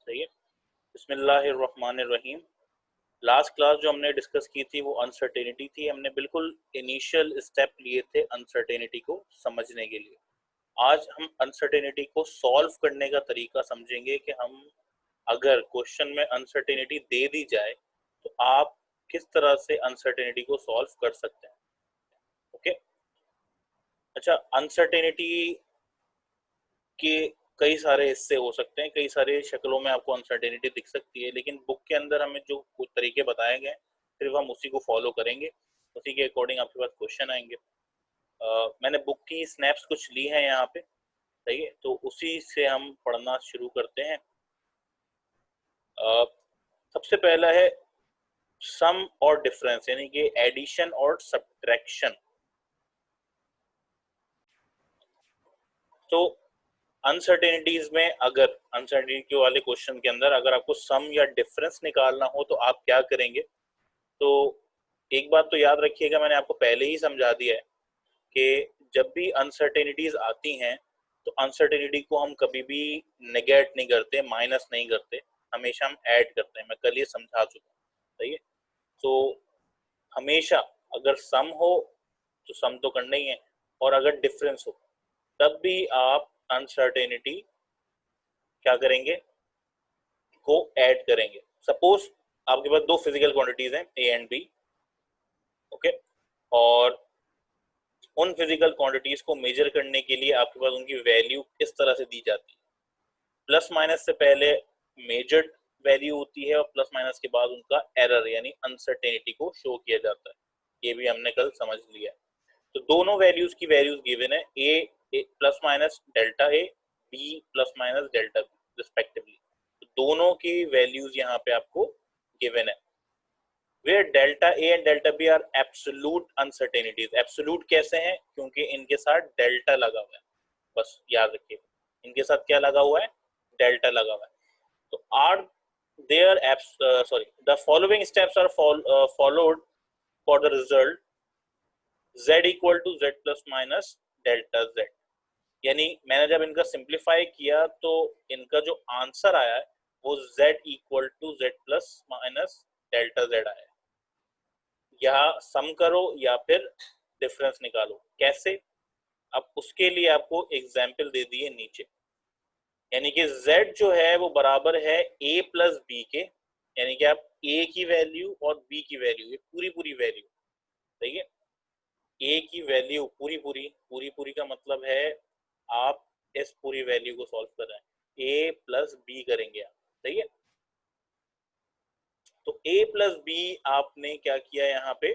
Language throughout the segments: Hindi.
सही है। बिस्मिल्लाहिर्रहमानिर्रहीम। लास्ट क्लास जो हमने डिस्कस की थी वो अनसर्टेनिटी थी। हमने बिल्कुल इनिशियल स्टेप लिए थे अनसर्टेनिटी को समझने के लिए। आज हम अनसर्टेनिटी को सॉल्व करने का तरीका समझेंगे कि हम अगर क्वेश्चन में अनसर्टेनिटी दे दी जाए तो आप किस तरह से अनसर्टेनिटी को सॉल्व कर सकते हैं। ओके। अच्छा, अनसर्टेनिटी के कई सारे हिस्से हो सकते हैं, कई सारे शक्लों में आपको अनसर्टेनिटी दिख सकती है, लेकिन बुक के अंदर हमें जो कुछ तरीके बताए गए सिर्फ हम उसी को फॉलो करेंगे, उसी के अकॉर्डिंग आपके पास क्वेश्चन आएंगे। मैंने बुक की स्नैप्स कुछ ली हैं यहाँ पे, सही है, तो उसी से हम पढ़ना शुरू करते हैं। सबसे पहला है सम और डिफरेंस, यानी कि एडिशन और सब्ट्रैक्शन। तो अनसर्टेनिटीज में, अगर अनसर्टेनिटी वाले क्वेश्चन के अंदर अगर आपको सम या डिफरेंस निकालना हो तो आप क्या करेंगे। तो एक बात तो याद रखिएगा, मैंने आपको पहले ही समझा दिया है कि जब भी अनसर्टेनिटीज आती हैं तो अनसर्टेनिटी को हम कभी भी नेगेट नहीं करते, माइनस नहीं करते, हमेशा हम ऐड करते हैं। मैं कल ये समझा चुका हूँ, सही है। तो हमेशा अगर सम हो तो सम तो करना ही है, और अगर डिफरेंस हो तब भी आप अनसर्टेनिटी क्या करेंगे, को ऐड करेंगे। सपोज आपके पास दो फिजिकल क्वांटिटीज हैं ए एंड बी, ओके, और उन फिजिकल क्वांटिटीज को मेजर करने के लिए आपके पास उनकी वैल्यू किस तरह से दी जाती है। प्लस माइनस से पहले मेजर्ड वैल्यू होती है और प्लस माइनस के बाद उनका एरर यानी अनसर्टेनिटी को शो किया जाता है। ये भी हमने कल समझ लिया। तो दोनों वैल्यूज की वैल्यूज गिवन है, A plus minus delta A, B plus minus delta B respectively. तो दोनों की वैल्यूज यहाँ पे आपको गिवन है। where delta A and delta B are absolute uncertainties। absolute कैसे हैं, क्योंकि इनके साथ डेल्टा लगा हुआ है, बस याद रखिए, इनके साथ क्या लगा हुआ है, डेल्टा लगा हुआ है। तो are there sorry, the following steps are followed for the result z equal to z plus minus delta z। यानी मैंने जब इनका सिंप्लीफाई किया तो इनका जो आंसर आया है वो z equal to z plus minus delta z आया। या सम करो या फिर डिफरेंस निकालो, कैसे। अब उसके लिए आपको एग्जाम्पल दे दिए नीचे, यानी कि z जो है वो बराबर है a प्लस बी के, यानी कि आप a की वैल्यू और b की वैल्यू, ये पूरी पूरी वैल्यू, सही है। a की वैल्यू पूरी पूरी, पूरी पूरी का मतलब है आप इस पूरी वैल्यू को सॉल्व कर रहे हैं, a प्लस बी करेंगे आप, सही है। तो a प्लस बी आपने क्या किया, यहाँ पे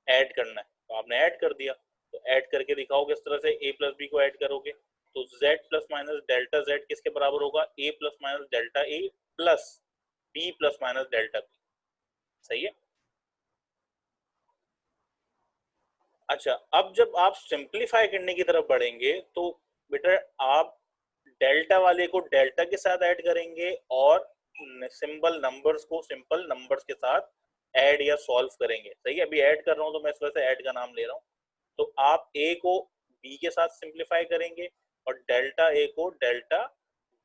ऐड करना है, तो आपने ऐड कर दिया। तो ऐड करके दिखाओ किस तरह से a प्लस बी को ऐड करोगे। तो z plus minus delta z किसके बराबर होगा, a plus minus delta a plus b plus minus delta b, सही है। अच्छा, अब जब आप सिंप्लीफाई करने की तरफ बढ़ेंगे तो बेटा आप डेल्टा वाले को डेल्टा के साथ ऐड करेंगे और सिंबल नंबर्स को सिंपल नंबर्स के साथ ऐड या सॉल्व करेंगे, सही है। अभी ऐड कर रहा हूं तो मैं इस वजह से ऐड का नाम ले रहा हूं। तो आप a को b के साथ सिंप्लीफाई करेंगे और डेल्टा a को डेल्टा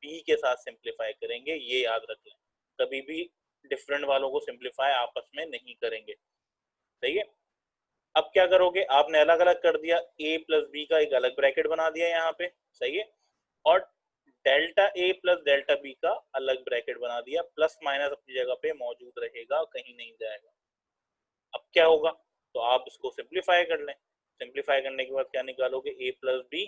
b के साथ सिंप्लीफाई करेंगे, ये याद रख लें। कभी भी डिफरेंट वालों को सिंप्लीफाई आपस में नहीं करेंगे, सही है। अब क्या करोगे, आपने अलग अलग कर दिया, a प्लस बी का एक अलग ब्रैकेट बना दिया यहाँ पे, सही है, और delta a plus delta b का अलग ब्रैकेट बना दिया। प्लस माइनस अपनी जगह पे मौजूद रहेगा, कहीं नहीं जाएगा। अब क्या होगा, तो आप इसको सिंप्लीफाई कर लें। सिंप्लीफाई करने के बाद क्या निकालोगे, a प्लस बी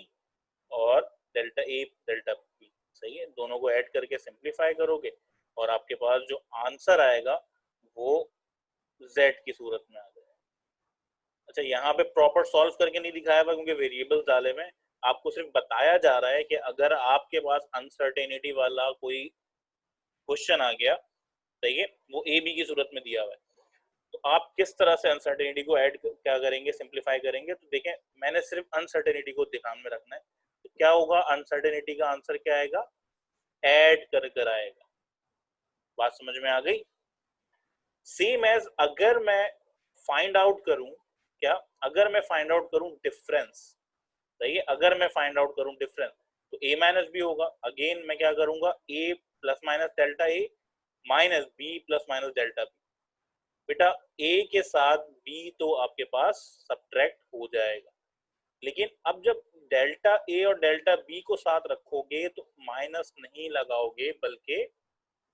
और डेल्टा ए डेल्टा बी, सही है। दोनों को ऐड करके सिंप्लीफाई करोगे और आपके पास जो आंसर आएगा वो z की सूरत में आ जाएगा। अच्छा, यहाँ पे प्रॉपर सॉल्व करके नहीं दिखाया हुआ क्योंकि वेरिएबल्स डाले हुए हैं, आपको सिर्फ बताया जा रहा है कि अगर आपके पास अनसर्टेनिटी वाला कोई क्वेश्चन आ गया, सही है, वो ए बी की सूरत में दिया हुआ है, तो आप किस तरह से अनसर्टेनिटी को ऐड क्या करेंगे, सिंप्लीफाई करेंगे। तो देखें, मैंने सिर्फ अनसर्टेनिटी को ध्यान में रखना है। तो क्या होगा, अनसर्टेनिटी का आंसर क्या आएगा, ऐड कर कर आएगा। बात समझ में आ गई। सेम एज अगर मैं फाइंड आउट करूं, क्या, अगर मैं फाइंड आउट करूं डिफरेंस, सही है, अगर मैं फाइंड आउट करूं डिफरेंस, तो a माइनस बी होगा। अगेन मैं क्या करूंगा, a plus minus delta a minus b plus minus delta b. बेटा a के साथ b तो आपके पास सब्ट्रैक्ट हो जाएगा, लेकिन अब जब डेल्टा a और डेल्टा b को साथ रखोगे तो माइनस नहीं लगाओगे बल्कि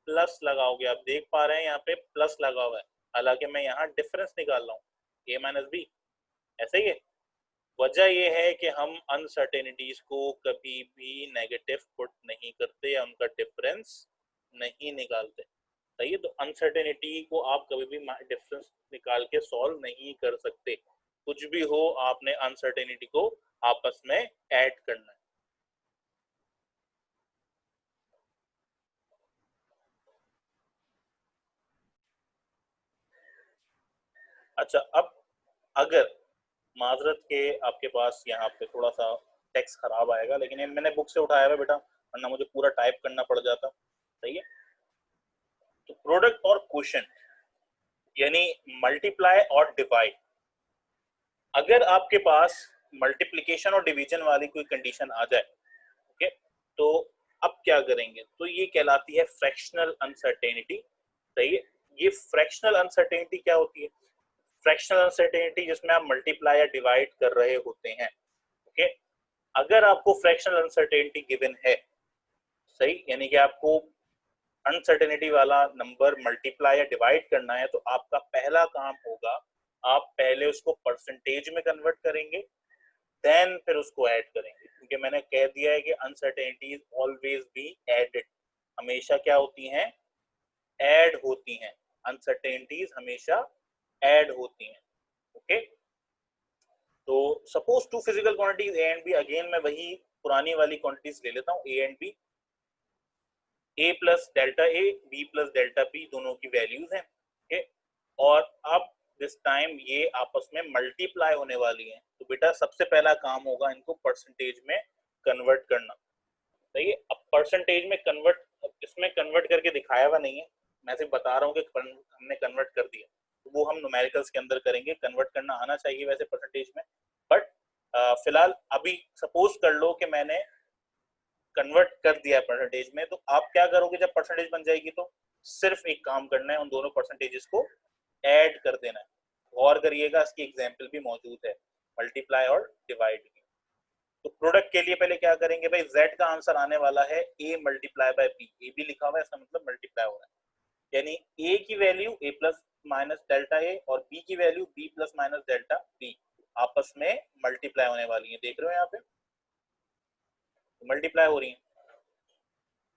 प्लस लगाओगे। आप देख पा रहे हैं यहाँ पे प्लस लगा हुआ है, हालांकि मैं यहाँ डिफरेंस निकाल रहा हूँ a माइनस बी, ऐसा ही है। वजह यह है कि हम अनसर्टेनिटीज को कभी भी नेगेटिव पुट नहीं करते या उनका डिफरेंस नहीं निकालते। सही है, तो अनसर्टेनिटी को आप कभी भी डिफरेंस निकाल के सॉल्व नहीं कर सकते। कुछ भी हो आपने अनसर्टेनिटी को आपस में ऐड करना है। अच्छा, अब अगर माजरत के आपके पास यहाँ पे थोड़ा सा टेक्स्ट खराब आएगा, लेकिन ये मैंने बुक से उठाया हुआ बेटा, वरना मुझे पूरा टाइप करना पड़ जाता। सही है, तो प्रोडक्ट और क्वोशिएंट यानी मल्टीप्लाई और डिवाइड, अगर आपके पास मल्टीप्लिकेशन और डिवीजन वाली कोई कंडीशन आ जाए, ओके, तो अब क्या करेंगे, तो ये कहलाती है फ्रैक्शनल अनसर्टेनिटी। सही है, ये फ्रैक्शनल अनसर्टेनिटी क्या होती है, फ्रैक्शनल अनसर्टेनिटी जिसमें आप मल्टीप्लाई या डिवाइड कर रहे होते हैं। ओके, अगर आपको फ्रैक्शनल अनसर्टेनिटी गिवन है, सही, यानी कि आपको अनसर्टेनिटी वाला नंबर मल्टीप्लाई या डिवाइड करना है, तो आपका पहला काम होगा, आप पहले उसको परसेंटेज में कन्वर्ट करेंगे, देन फिर उसको ऐड करेंगे, क्योंकि मैंने कह दिया है कि अनसर्टेनिटीज ऑलवेज बी एडेड, हमेशा क्या होती हैं, ऐड होती हैं। अनसर्टेनिटीज हमेशा ऐड होती हैं। ओके, तो suppose two physical quantities A and B, again मैं वही पुरानी वाली क्वांटिटीज ले लेता हूँ, A and B, A plus delta A B plus delta B दोनों की वैल्यूज हैं। ओके, और अब दिस टाइम ये आपस में मल्टीप्लाई होने वाली हैं, तो बेटा सबसे पहला काम होगा इनको परसेंटेज में कन्वर्ट करना। सही है, अब परसेंटेज में कन्वर्ट, इसमें कन्वर्ट करके दिखाया हुआ नहीं है, मैं सिर्फ बता रहा हूँ कि हमने कन्वर्ट कर दिया, तो वो हम न्यूमेरिकल्स के अंदर करेंगे। कन्वर्ट करना आना चाहिए वैसे परसेंटेज में, बट फिलहाल अभी सपोज कर लो कि मैंने कन्वर्ट कर दिया है परसेंटेज में, तो आप क्या करोगे, जब परसेंटेज बन जाएगी तो सिर्फ एक काम करना है, उन दोनों परसेंटेजेस को ऐड कर देना है। गौर करिएगा, इसकी एग्जांपल भी मौजूद है मल्टीप्लाई और डिवाइड की। तो प्रोडक्ट के लिए पहले क्या करेंगे भाई, z का आंसर आने वाला है a मल्टीप्लाई बाय b, ए भी लिखा हुआ है, इसका मतलब मल्टीप्लाई हो रहा है, यानी a की value a plus minus delta a और b की value b plus minus delta b आपस में मल्टीप्लाई होने वाली है। देख रहे हो यहाँ पे मल्टीप्लाई हो रही है।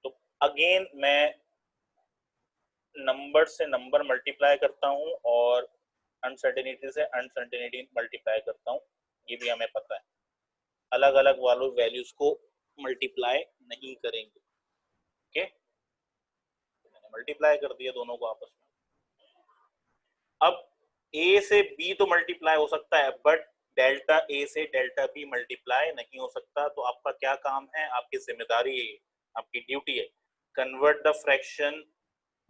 तो अगेन मैं नंबर से नंबर मल्टीप्लाई करता हूँ और अनसर्टेनिटी से अनसर्टेनिटी मल्टीप्लाई करता हूँ, ये भी हमें पता है। अलग अलग वालों वैल्यूज को मल्टीप्लाई नहीं करेंगे। ओके, मैंने मल्टीप्लाई कर दिया दोनों को आपस में। अब a से b तो मल्टीप्लाई हो सकता है, बट डेल्टा a से डेल्टा b मल्टीप्लाई नहीं हो सकता। तो आपका क्या काम है, आपकी जिम्मेदारी है, आपकी ड्यूटी है, convert the fraction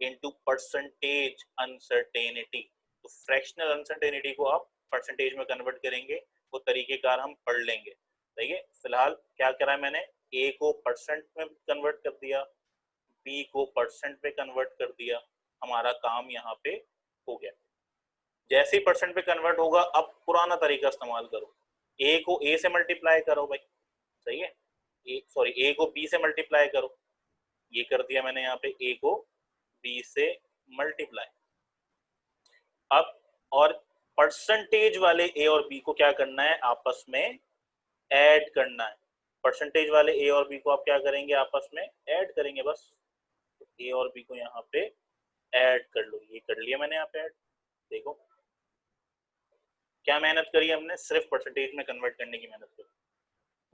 into percentage uncertainty. तो फ्रैक्शनल अनसर्टेनिटी को आप परसेंटेज में कन्वर्ट करेंगे, वो तरीकेकार हम पढ़ लेंगे। सही है, फिलहाल क्या करा है मैंने, a को परसेंट में कन्वर्ट कर दिया, b को परसेंट पे कन्वर्ट कर दिया, हमारा काम यहाँ पे हो गया। जैसे ही परसेंट पे कन्वर्ट होगा, अब पुराना तरीका इस्तेमाल करो, a को a से मल्टीप्लाई करो भाई। सही है, a को b से मल्टीप्लाई करो, ये कर दिया मैंने यहाँ पे, a को b से मल्टीप्लाई। अब और परसेंटेज वाले a और b को क्या करना है, आपस में ऐड करना है। परसेंटेज वाले a और b को आप क्या करेंगे, आपस में ऐड करेंगे बस। तो a और b को यहाँ पे ऐड कर लो, ये कर लिया मैंने यहाँ पे ऐड। देखो क्या मेहनत करी हमने, सिर्फ परसेंटेज में कन्वर्ट करने की मेहनत करी।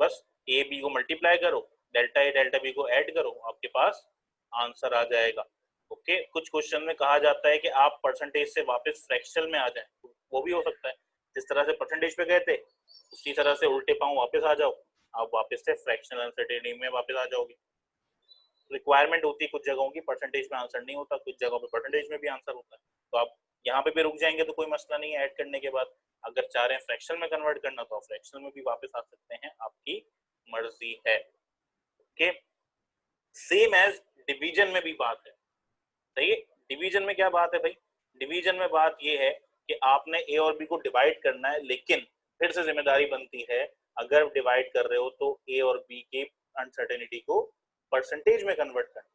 बस a b को मल्टीप्लाई करो, डेल्टा a डेल्टा b को ऐड करो, आपके पास आंसर आ जाएगा। ओके, कुछ क्वेश्चन में कहा जाता है कि आप परसेंटेज से वापस फ्रैक्शनल में आ जाएं, तो वो भी हो सकता है। जिस तरह से परसेंटेज पे गए थे उसी तरह से उल्टे पांव वापस आ जाओ, आप वापस से फ्रैक्शनल अनसर्टेनिटी में वापस आ जाओगे। रिक्वायरमेंट होती है कुछ जगहों की, परसेंटेज में आंसर नहीं होता, कुछ जगहों पे परसेंटेज में भी आंसर होता है, तो आप यहाँ पे भी रुक जाएंगे तो कोई मसला नहीं है ऐड करने के बाद। अगर चाह रहे हैं फ्रैक्शनल में कन्वर्ट करना तो आप फ्रैक्शनल में भी वापस आ सकते हैं, आपकी मर्जी है। ओके, सेम एज डिवीजन में भी बात है, सही है। डिवीजन में क्या बात है भाई, डिवीजन में बात ये है कि आपने ए और बी को डिवाइड करना है, लेकिन फिर से जिम्मेदारी बनती है अगर डिवाइड कर रहे हो तो ए और बी के अनसर्टेनिटी को परसेंटेज में कन्वर्ट करना,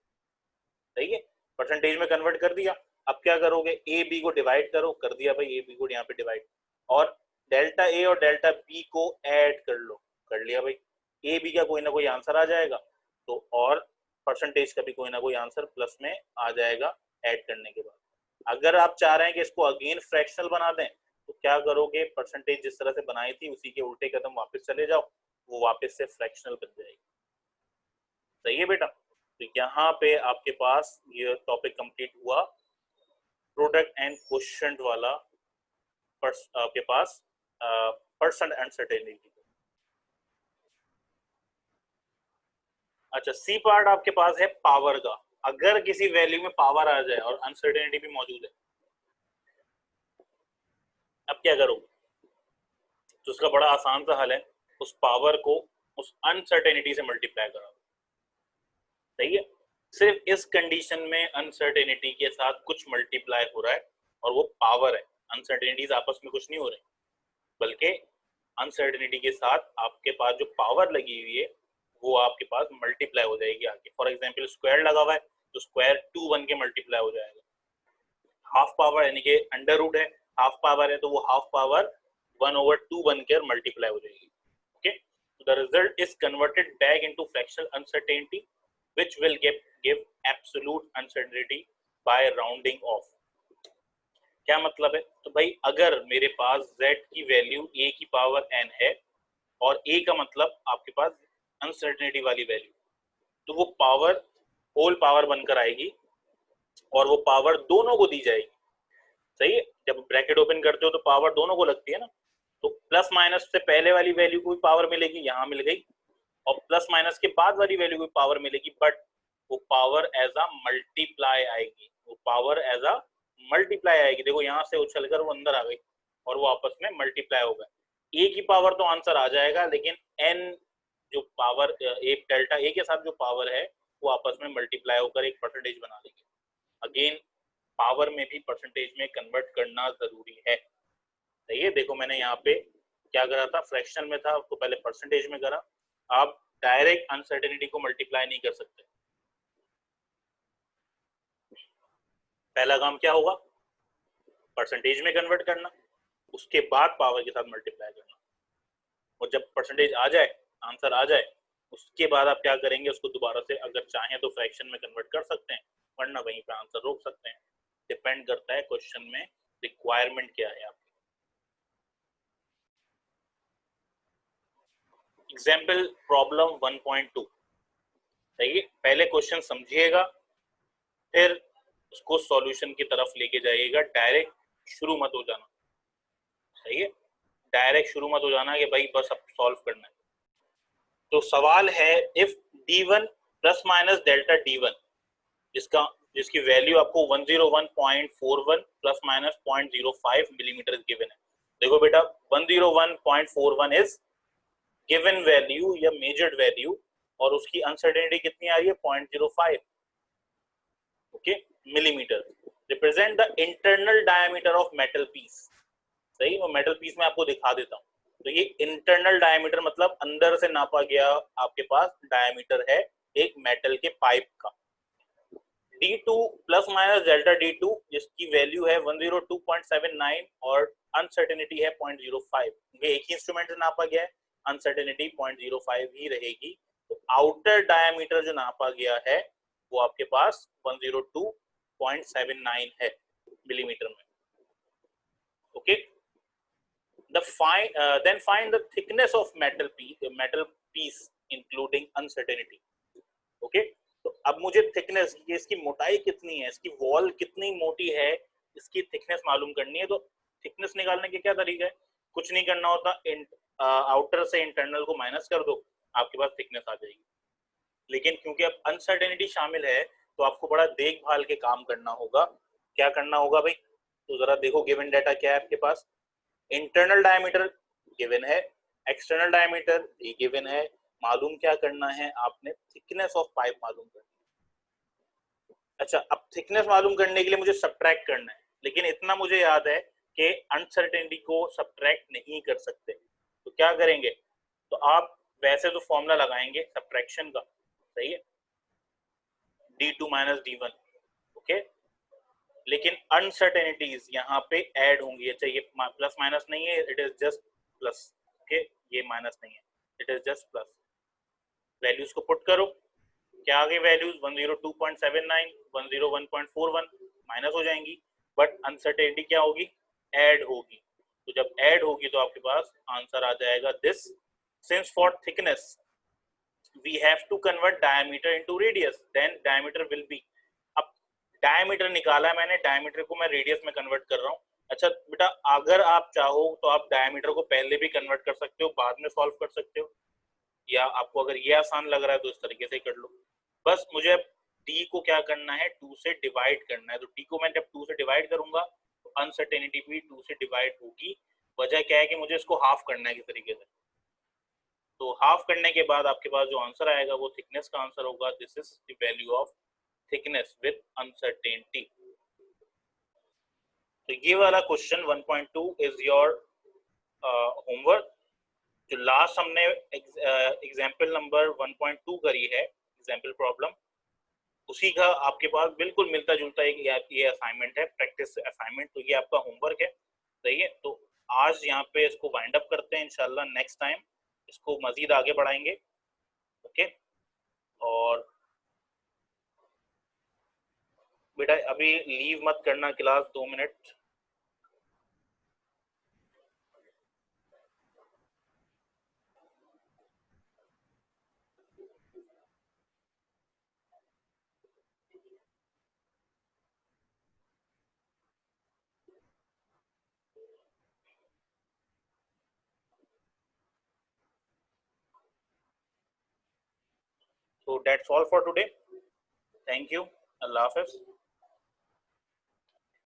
सही है। परसेंटेज में कन्वर्ट कर दिया, अब क्या करोगे, ए बी को डिवाइड करो, कर दिया भाई, ए बी को यहाँ पे डिवाइड, और डेल्टा ए और डेल्टा बी को ऐड कर लो, कर लिया भाई। ए बी का कोई ना कोई आंसर आ जाएगा, तो और परसेंटेज का भी कोई ना कोई आंसर प्लस में आ जाएगा ऐड करने के बाद। अगर आप चाह रहे हैं कि इसको अगेन फ्रैक्शनल बना दें तो क्या करोगे, परसेंटेज जिस तरह से बनाई थी उसी के उल्टे कदम वापस चले जाओ, वो वापस से फ्रैक्शनल बन जाएगी, सही है बेटा। तो यहाँ पे आपके पास ये टॉपिक कंप्लीट हुआ, प्रोडक्ट एंड क्वोशिएंट वाला आपके पास परसेंट अनसर्टेनिटी। अच्छा, सी पार्ट आपके पास है पावर का, अगर किसी वैल्यू में पावर आ जाए और अनसर्टेनिटी भी मौजूद है, अब क्या करोगे, तो उसका बड़ा आसान सा हल है, उस पावर को उस अनसर्टेनिटी से मल्टीप्लाई करो, सही है। सिर्फ इस कंडीशन में अनसर्टेनिटी के साथ कुछ मल्टीप्लाई हो रहा है और वो पावर है, अनसर्टेनिटीज आपस में कुछ नहीं हो रही, बल्कि अनसर्टेनिटी के साथ आपके पास जो पावर लगी हुई है वो आपके पास मल्टीप्लाई हो जाएगी आगे। फॉर एग्जांपल स्क्वायर लगा हुआ है तो स्क्वायर 2 बन के मल्टीप्लाई हो जाएगा, हाफ पावर यानी कि अंडर रूट है, हाफ पावर है तो वो हाफ पावर 1/2 बनकर मल्टीप्लाई हो जाएगी, okay. The result is converted back into fractional uncertainty which will give absolute uncertainty by rounding off. क्या मतलब है, तो भाई अगर मेरे पास z की वैल्यू a की पावर n है और a का मतलब आपके पास अनसर्टेनिटी वाली वैल्यू, तो वो पावर होल पावर बनकर आएगी और वो पावर दोनों को दी जाएगी, सही है। जब ब्रैकेट ओपन करते हो तो पावर दोनों को लगती है ना, तो प्लस माइनस से पहले वाली वैल्यू को भी पावर मिलेगी, यहाँ मिल गई, और प्लस माइनस के बाद वाली वैल्यू को भी पावर मिलेगी, बट वो पावर एज अ मल्टीप्लाई आएगी, वो पावर एज अ मल्टीप्लाई आएगी। देखो यहाँ से उछलकर वो अंदर आ गई और वो आपस में मल्टीप्लाई हो गए। ए की पावर तो आंसर आ जाएगा, लेकिन एन जो पावर एक डेल्टा ए के साथ जो पावर है वो आपस में मल्टीप्लाई होकर एक परसेंटेज बना लेंगे। अगेन पावर में भी परसेंटेज में कन्वर्ट करना जरूरी है, सही है। देखो मैंने यहाँ पे क्या करा था, फ्रैक्शन में था तो पहले परसेंटेज में करा, आप डायरेक्ट अनसर्टेनिटी को मल्टीप्लाई नहीं कर सकते। पहला काम क्या होगा, परसेंटेज में कन्वर्ट करना, उसके बाद पावर के साथ मल्टीप्लाई करना, और जब परसेंटेज आ जाए, आंसर आ जाए, उसके बाद आप क्या करेंगे, उसको दोबारा से अगर चाहें तो फ्रैक्शन में कन्वर्ट कर सकते हैं, वरना वहीं पे आंसर रोक सकते हैं। डिपेंड करता है क्वेश्चन में रिक्वायरमेंट क्या है आपकी। एग्जाम्पल प्रॉब्लम 1.2, सही है। पहले क्वेश्चन समझिएगा, फिर उसको सॉल्यूशन की तरफ लेके जाइएगा, डायरेक्ट शुरू मत हो जाना, सही है। डायरेक्ट शुरू मत हो जाना कि भाई बस अब सॉल्व करना है। तो सवाल है, if d1 plus minus delta d1 जिसकी वैल्यू आपको 101.41 प्लस माइनस 0.05 मिलीमीटर गिवन है। देखो बेटा 101.41 इज गिवन वैल्यू या मेजर्ड वैल्यू, और उसकी अनसर्टेनिटी कितनी आ रही है, 0.05, okay, millimetre. Represent the internal diameter of metal piece, सही, वो मेटल पीस में आपको दिखा देता हूँ। तो ये इंटरनल डायमीटर मतलब अंदर से नापा गया आपके पास डायमीटर है एक मेटल के पाइप का। D2 plus minus delta D2 जिसकी वैल्यू है 102.79 और अनसर्टेनिटी है 0.05, ये एक ही इंस्ट्रूमेंट से नापा गया है, अनसर्टेनिटी 0.05 ही रहेगी। तो आउटर डायमीटर जो नापा गया है वो आपके पास 102.79 है मिलीमीटर में, okay. Then find the thickness of metal piece including uncertainty, okay. तो अब मुझे थिकनेस, ये इसकी मोटाई कितनी है, इसकी वॉल कितनी मोटी है, इसकी थिकनेस मालूम करनी है। तो थिकनेस निकालने के क्या तरीका है, कुछ नहीं करना होता, आउटर से इंटरनल को माइनस कर दो, आपके पास थिकनेस आ जाएगी। लेकिन क्योंकि अब अनसर्टेनिटी शामिल है तो आपको बड़ा देखभाल के काम करना होगा। क्या करना होगा भाई, तो जरा देखो गिवन डाटा क्या है आपके पास, इंटरनल डायमीटर गिवन है, एक्सटर्नल डायमीटर भी गिवन है, मालूम क्या करना है, आपने थिकनेस ऑफ पाइप मालूम करना है। अच्छा, अब थिकनेस मालूम करने के लिए मुझे सब्ट्रैक्ट करना है, लेकिन इतना मुझे याद है कि अनसर्टेनिटी को सब्ट्रैक्ट नहीं कर सकते, तो क्या करेंगे, तो आप वैसे तो फॉर्मूला लगाएंगे सब्ट्रैक्शन का, सही है, d2 माइनस d1, ओके, लेकिन अनसर्टेनिटीज यहाँ पे ऐड होंगी। अच्छा, ये प्लस माइनस नहीं है, it is just plus, okay, ये माइनस नहीं है, it is just plus. Values को पुट करो, क्या आ गई वैल्यूज, 102.79, 101.41 माइनस हो जाएंगी, बट अनसर्टेनिटी क्या होगी, ऐड होगी। तो जब ऐड होगी तो आपके पास आंसर आ जाएगा this, since for thickness we have to convert diameter into radius, then diameter will be, अब डायमीटर निकाला है मैंने, डायमीटर को मैं रेडियस में कन्वर्ट कर रहा हूँ। अच्छा बेटा, अगर आप चाहो तो आप डायमीटर को पहले भी कन्वर्ट कर सकते हो, बाद में सॉल्व कर सकते हो, या आपको अगर ये आसान लग रहा है तो इस तरीके से कर लो। बस मुझे अब डी को क्या करना है, 2 से डिवाइड करना है, तो डी को मैं जब 2 से डिवाइड करूंगा तो अनसर्टेनिटी भी 2 से डिवाइड होगी। वजह क्या है कि मुझे इसको हाफ करना है किस तरीके से, तो हाफ करने के बाद आपके पास जो आंसर आएगा वो थिकनेस का आंसर होगा। This is the value of thickness with uncertainty. तो ये वाला क्वेश्चन 1.2 इज योर होमवर्क। जो लास्ट हमने एग्जाम्पल नंबर 1.2 करी है, एग्जाम्पल प्रॉब्लम, उसी का आपके पास बिल्कुल मिलता जुलता एक ये असाइनमेंट है, प्रैक्टिस असाइनमेंट, तो ये आपका होमवर्क है, सही है। तो आज यहाँ पे इसको वाइंड अप करते हैं, इंशाल्लाह नेक्स्ट टाइम इसको मजीद आगे बढ़ाएंगे, ओके। और बेटा अभी लीव मत करना class, 2 minute. So that's all for today. Thank you. Allah Hafiz.